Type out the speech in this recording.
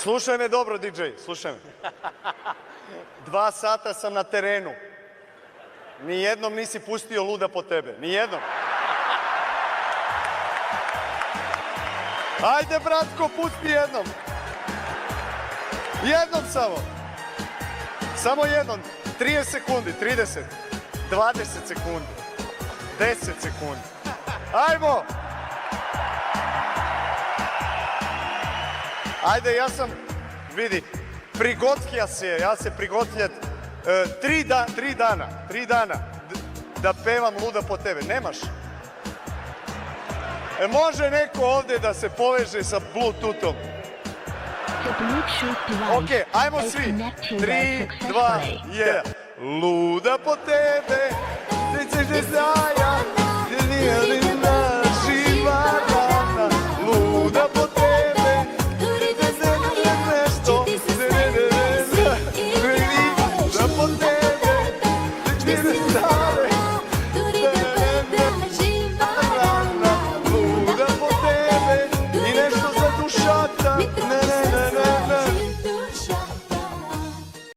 Slušaj me dobro, DJ, slušaj me. 2 sata sam na terenu. Nijednom nisi pustio luda po tebe. Nijednom. Ajde, bratko, pusti jednom. Jednom samo. Samo jednom. 30 sekundi, 30. 20 sekundi. 10 sekundi. Ajmo! Ajde, ja sam, vidi, prigotljja se, ja se prigotljat 3 dana da pevam luda po tebe. Nemaš? Može neko ovde da se poveže sa Bluetoothom? Ok, ajmo svi. 3, 2, 1. Luda po tebe, ti ćeš zaja,